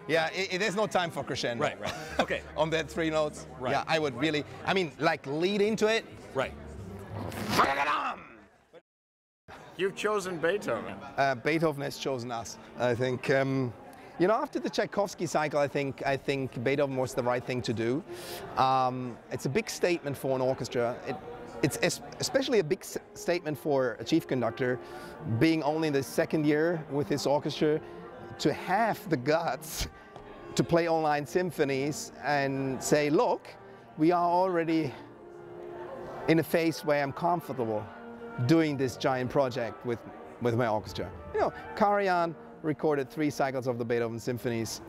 Yeah, there's no time for crescendo. Right, right. Okay. On that 3 notes. Right. Yeah, I would really, I mean, like lead into it. Right. You've chosen Beethoven. Beethoven has chosen us, I think. You know, after the Tchaikovsky cycle, I think Beethoven was the right thing to do. It's a big statement for an orchestra. It's especially a big statement for a chief conductor, being only in the 2nd year with his orchestra, to have the guts to play all 9 symphonies and say, look, we are already in a phase where I'm comfortable doing this giant project with my orchestra. You know, Karajan recorded 3 cycles of the Beethoven symphonies.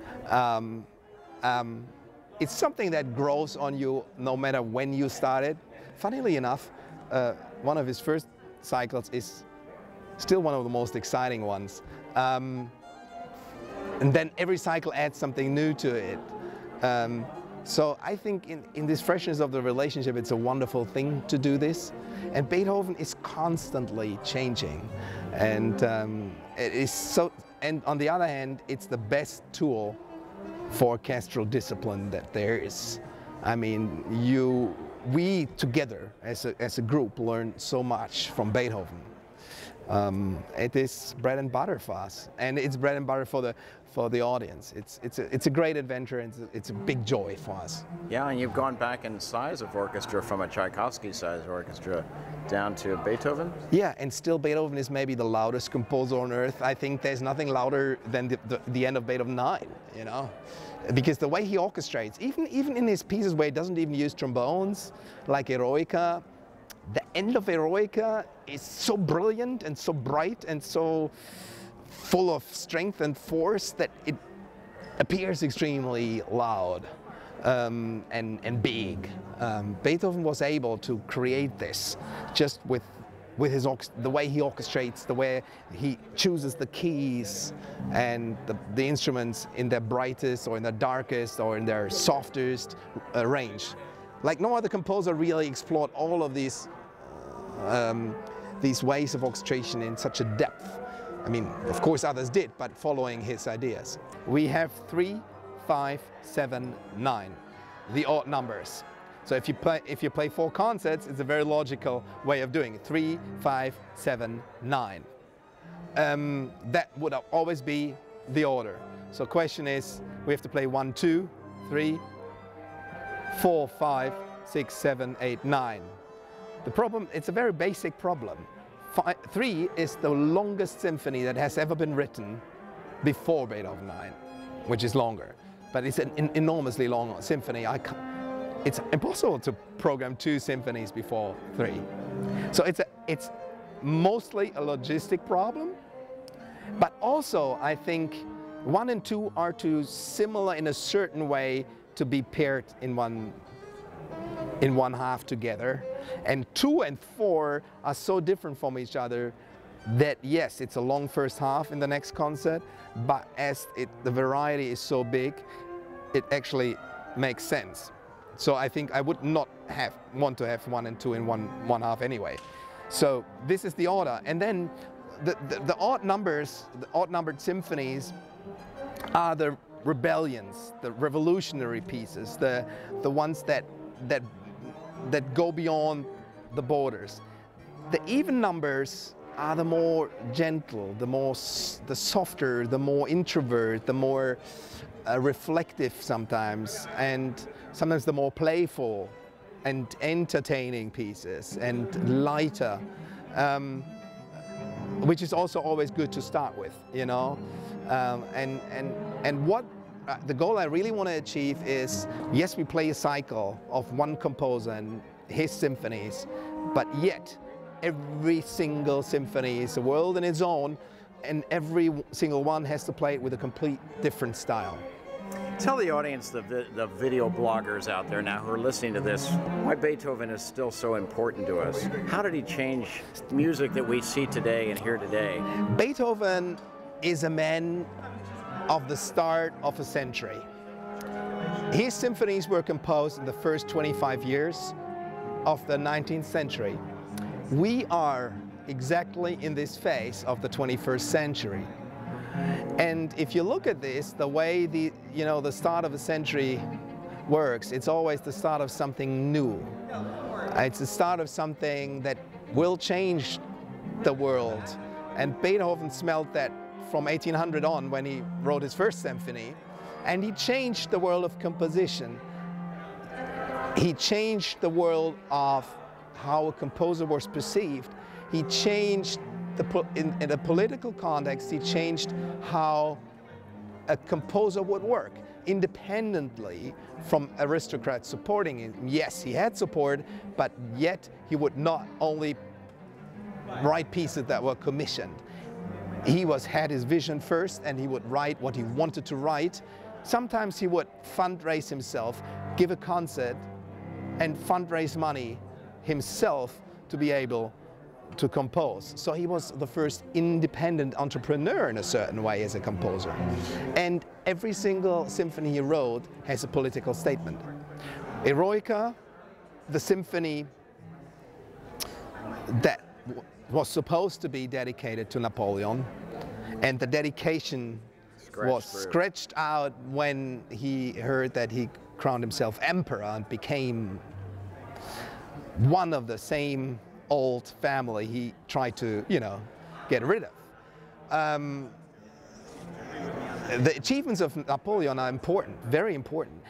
It's something that grows on you no matter when you started. Funnily enough, one of his first cycles is still one of the most exciting ones. And then every cycle adds something new to it. So I think in this freshness of the relationship, it's a wonderful thing to do this. And Beethoven is constantly changing. And it is so, and on the other hand, it's the best tool for orchestral discipline that there is. I mean, we together as a group learn so much from Beethoven. It is bread and butter for us, and it's bread and butter for the audience. It's a great adventure, and it's a big joy for us. Yeah, and you've gone back in size of orchestra from a Tchaikovsky-sized orchestra down to Beethoven. Yeah, and still Beethoven is maybe the loudest composer on earth. I think there's nothing louder than the end of Beethoven 9, you know, because the way he orchestrates, even in his pieces where he doesn't even use trombones, like Eroica, the end of Eroica is so brilliant and so bright and so full of strength and force that it appears extremely loud and big. Beethoven was able to create this just with the way he orchestrates, the way he chooses the keys and the instruments in their brightest or in their darkest or in their softest range. Like no other composer really explored all of these ways of orchestration in such a depth. I mean, of course others did, but following his ideas. We have 3, 5, 7, 9, the odd numbers. So if you play 4 concerts, it's a very logical way of doing it. 3, 5, 7, 9. That would always be the order. So question is, we have to play 1, 2, 3, 4, 5, 6, 7, 8, 9. The problem, it's a very basic problem. 3 is the longest symphony that has ever been written before Beethoven 9, which is longer. But it's an enormously long symphony. It's impossible to program 2 symphonies before 3. So it's mostly a logistic problem, but also I think 1 and 2 are too similar in a certain way to be paired in one half together, and 2 and 4 are so different from each other that yes, it's a long first half in the next concert, but as the variety is so big, it actually makes sense. So I think I would not want to have 1 and 2 in one half anyway. So this is the order, and then the odd numbers, the odd numbered symphonies are the rebellions, the revolutionary pieces, the ones that go beyond the borders. The even numbers are the more gentle, the softer, the more introvert, the more reflective sometimes, and sometimes the more playful and entertaining pieces, and lighter, which is also always good to start with, you know. And what the goal I really want to achieve is, yes, we play a cycle of one composer and his symphonies, but yet every single symphony is a world in its own, and every single one has to play it with a complete different style. Tell the audience, the video bloggers out there now who are listening to this, why Beethoven is still so important to us. How did he change music that we see today and hear today? Beethoven is a man of the start of a century. His symphonies were composed in the first 25 years of the 19th century. We are exactly in this phase of the 21st century. And if you look at this, the way the start of a century works, it's always the start of something new. It's the start of something that will change the world. And Beethoven smelled that from 1800 on when he wrote his first symphony, and he changed the world of composition. He changed the world of how a composer was perceived. He changed in a political context, he changed how a composer would work, independently from aristocrats supporting him. Yes, he had support, but yet he would not only write pieces that were commissioned. He had his vision first, and he would write what he wanted to write. Sometimes he would fundraise himself, give a concert, and fundraise money himself to be able to compose. So he was the first independent entrepreneur in a certain way as a composer. And every single symphony he wrote has a political statement. Eroica, the symphony that was supposed to be dedicated to Napoleon, and the dedication was scratched out when he heard that he crowned himself emperor and became one of the same old family he tried to, get rid of. The achievements of Napoleon are important, very important.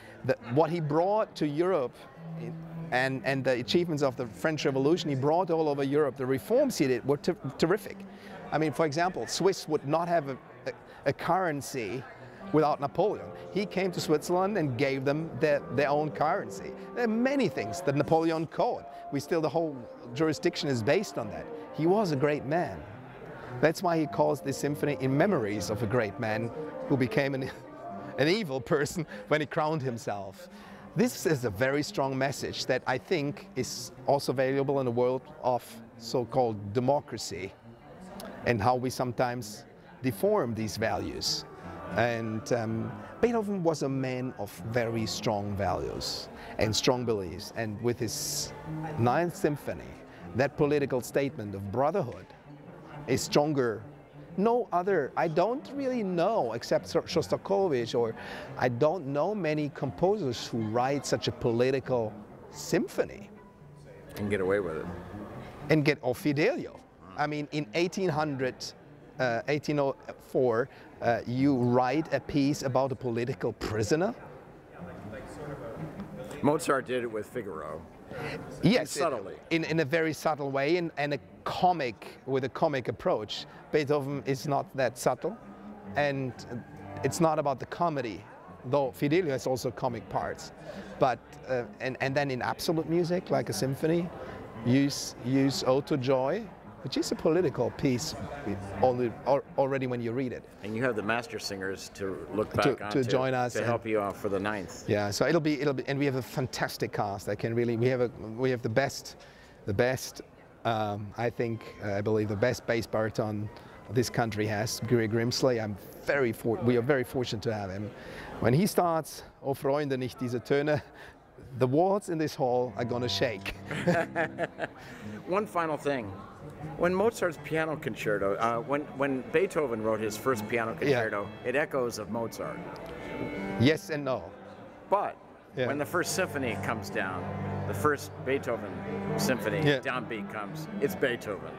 What he brought to Europe and the achievements of the French Revolution he brought all over Europe, the reforms he did were terrific. I mean, for example, Swiss would not have a currency without Napoleon. He came to Switzerland and gave them their own currency. There are many things. The Napoleon Code, the whole jurisdiction is based on that. He was a great man. That's why he calls this symphony in memories of a great man who became an evil person when he crowned himself. This is a very strong message that I think is also valuable in a world of so-called democracy, and how we sometimes deform these values. And Beethoven was a man of very strong values and strong beliefs. And with his Ninth Symphony, that political statement of brotherhood is stronger. No other, I don't really know, except Shostakovich, or I don't know many composers who write such a political symphony. And get away with it. Or Fidelio. I mean, in 1804, you write a piece about a political prisoner? Mozart did it with Figaro. Yes, subtly. In a very subtle way, and with a comic approach. Beethoven is not that subtle, and it's not about the comedy, though Fidelio has also comic parts. But and then in absolute music, like a symphony, use Ode to Joy, which is a political piece already when you read it. And you have the master singers to look back on to join us to help you out for the ninth. Yeah, so it'll be, and we have a fantastic cast. We have the best. I believe the best bass baritone this country has, Guri Grimsley. We are very fortunate to have him. When he starts, "O Freunde, nicht diese Töne," the walls in this hall are gonna shake. One final thing. When Mozart's piano concerto, when Beethoven wrote his first piano concerto, it echoes of Mozart. Yes and no. But when the first symphony comes down, the first Beethoven symphony downbeat comes, it's Beethoven.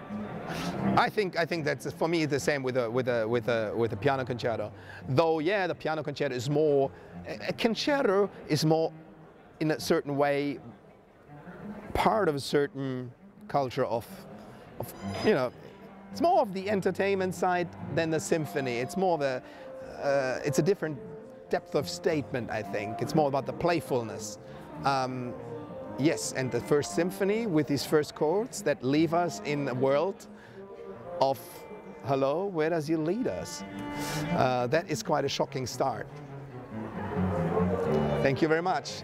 I think that's, for me, the same with a piano concerto. Though, the piano concerto is more, a concerto is more, in a certain way, part of a certain culture of it's more of the entertainment side than the symphony. It's more of it's a different depth of statement, I think. It's more about the playfulness. Yes, and the first symphony with these first chords that leave us in a world of, hello, where does he lead us? That is quite a shocking start. Thank you very much.